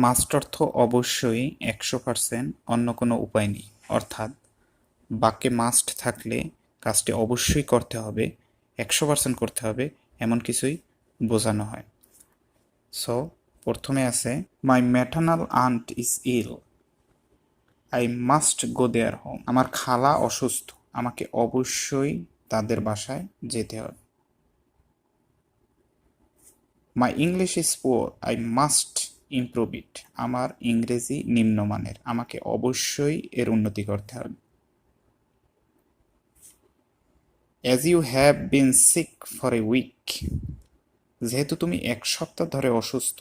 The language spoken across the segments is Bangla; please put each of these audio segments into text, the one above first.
মাস্ট অর্থ অবশ্যই 100%, অন্য কোনো উপায় নেই। অর্থাৎ বাক্যে মাস্ট থাকলে কাজটি অবশ্যই করতে হবে, 100% করতে হবে, এমন কিছুই বোঝানো হয়। সো প্রথমে আছে my maternal aunt is ill, I must go there home. আমার খালা অসুস্থ, আমাকে অবশ্যই তাদের বাসায় যেতে হবে। My English is poor, I must improve it. আমার ইংরেজি নিম্নমানের, আমাকে অবশ্যই এর উন্নতি করতে হবে। As you have been sick for a week, যেহেতু তুমি 1 সপ্তাহ ধরে অসুস্থ।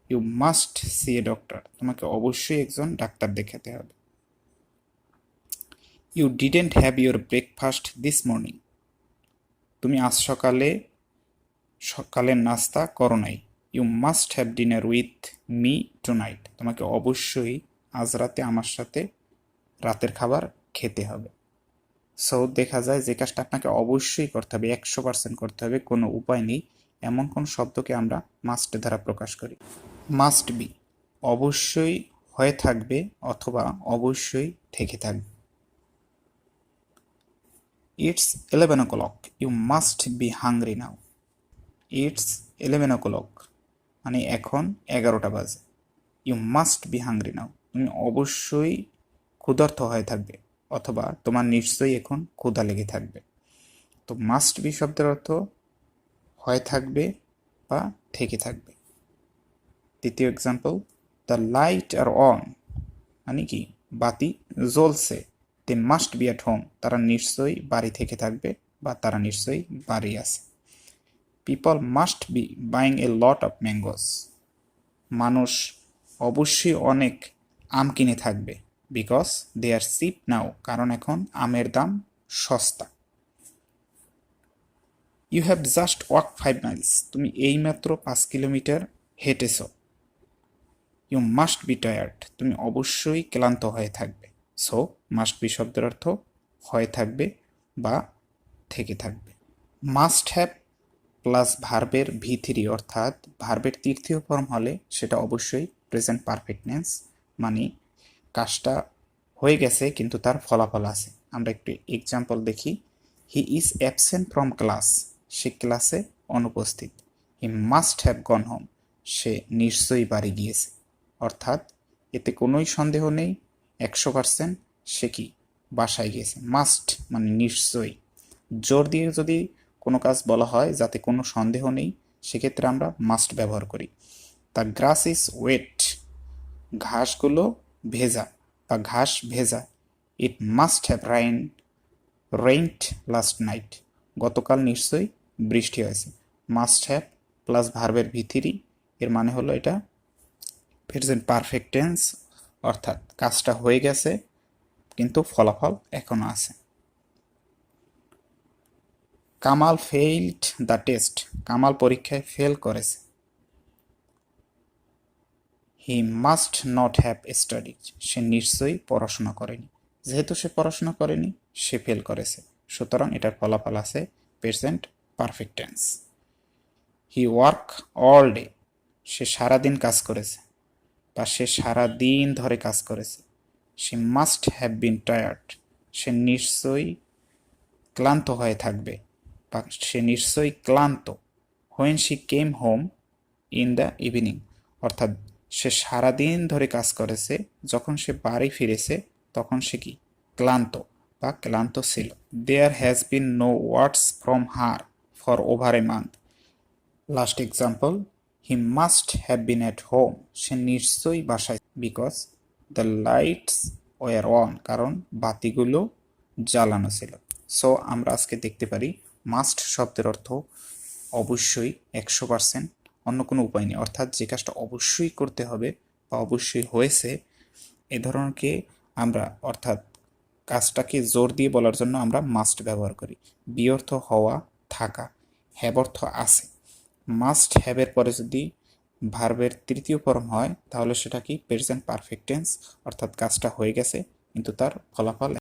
You must see a doctor, তোমাকে অবশ্যই একজন ডাক্তার দেখাতে হবে। You didn't have your breakfast this morning, তুমি আজ সকালের নাস্তা করো নাই। You must have dinner with me tonight, তোমাকে অবশ্যই আজ রাতে আমার সাথে রাতের খাবার খেতে হবে। সো দেখা যায় যে কাজটা আপনাকে অবশ্যই করতে হবে, 100% করতে হবে, কোনো উপায় নেই, এমন কোন শব্দকে আমরা মাস্ট দ্বারা প্রকাশ করি। মাস্ট বি, অবশ্যই হয়ে থাকবে অথবা অবশ্যই থেকে থাকবে। It's 11 o'clock, you must be hungry now. It's 11 o'clock মানে এখন 11টা বাজে। You must be hungry now, তুমি অবশ্যই ক্ষুধার্ত হয়ে থাকবে অথবা তোমার নিশ্চয়ই এখন ক্ষুধা লেগে থাকবে। তো মাস্ট বি শব্দের অর্থ হয়ে থাকবে বা থেকে থাকবে। দ্বিতীয় example, the light are on, মানে কি বাতি জ্বলছে। They must be at home, তারা নিশ্চয়ই বাড়ি থেকে থাকবে বা তারা নিশ্চয়ই বাড়ি আছে। People must be buying a lot of mangoes, মানুষ অবশ্যই অনেক আম কিনে থাকবে। বিকজ দে আর চিপ নাও, কারণ এখন আমের দাম সস্তা। You have just walk 5 miles, তুমি এইমাত্র 5 কিলোমিটার হেঁটেছ। ইউ মাস্ট বি টায়ার্ড, তুমি অবশ্যই ক্লান্ত হয়ে থাকবে। সো মাস্ট বি শব্দের অর্থ হয়ে থাকবে বা থেকে থাকবে। মাস্ট হ্যাভ প্লাস ভার্বের V3, অর্থাৎ ভার্বের তৃতীয় ফর্ম হলে সেটা অবশ্যই প্রেজেন্ট পারফেক্ট টেন্স, মানে কাজটা হয়ে গেছে কিন্তু তার ফলাফল আছে। আমরা একটু এক্সাম্পল দেখি। He is absent from class, সে ক্লাসে অনুপস্থিত। He must have gone home, সে নিশ্চয়ই বাড়ি গিয়েছে। অর্থাৎ এতে কোনোই সন্দেহ নেই, 100% সে কি বাসায় গিয়েছে। মাস্ট মানে নিশ্চয়ই। জোর দিয়ে যদি কোনো কাজ বলা হয় যাতে কোনো সন্দেহ নেই, সেক্ষেত্রে আমরা মাস্ট ব্যবহার করি। দ্য গ্রাস ইজ ওয়েট, ঘাসগুলো ভেজা বা ঘাস ভেজা। It must have rained last night, গতকাল নিশ্চয়ই বৃষ্টি হয়েছে। মাস্ট হ্যাভ প্লাস ভার্বের V3, এর মানে হলো এটা প্রেজেন্ট পারফেক্ট টেন্স, অর্থাৎ কাজটা হয়ে গেছে কিন্তু ফলাফল এখনো আছে। Kamal failed the test, Kamal পরীক্ষায় ফেল করেছে। He must not have studied, সে নিশ্চয়ই পড়াশোনা করেনি। যেহেতু সে পড়াশোনা করেনি, সে ফেল করেছে, সুতরাং এটার ফলাফল আছে present perfect tense. He work all day, সে সারাদিন কাজ করেছে বা সে সারাদিন ধরে কাজ করেছে। She must have been tired, সে নিশ্চয়ই ক্লান্ত হয়ে থাকবে বা সে নিশ্চয়ই ক্লান্ত। When she came home in the evening, অর্থাৎ সে সারাদিন ধরে কাজ করেছে, যখন সে বাড়ি ফিরেছে তখন সে কি ক্লান্ত বা ক্লান্ত ছিল। There has been no words from her for over a month. Last example, he must have been at home, সে নিশ্চয়ই বাসায়। Because the lights were on, কারণ বাতিগুলো জ্বালানো ছিল। সো আমরা আজকে দেখতে পারি মাস্ট শব্দের অর্থ অবশ্যই 100%, অন্য কোনো উপায় নেই। অর্থাৎ যে কাজটা অবশ্যই করতে হবে বা অবশ্যই হয়েছে, এ ধরনেরকে আমরা অর্থাৎ কাজটাকে জোর দিয়ে বলার জন্য আমরা মাস্ট ব্যবহার করি। বি অর্থ হওয়া, থাকা। হ্যাভ অর্থ আছে। মাস্ট হ্যাভের পরে যদি ভার্বের তৃতীয় ফর্ম হয় তাহলে সেটা কি প্রেজেন্ট পারফেক্ট টেন্স, অর্থাৎ কাজটা হয়ে গেছে কিন্তু তার ফলাফল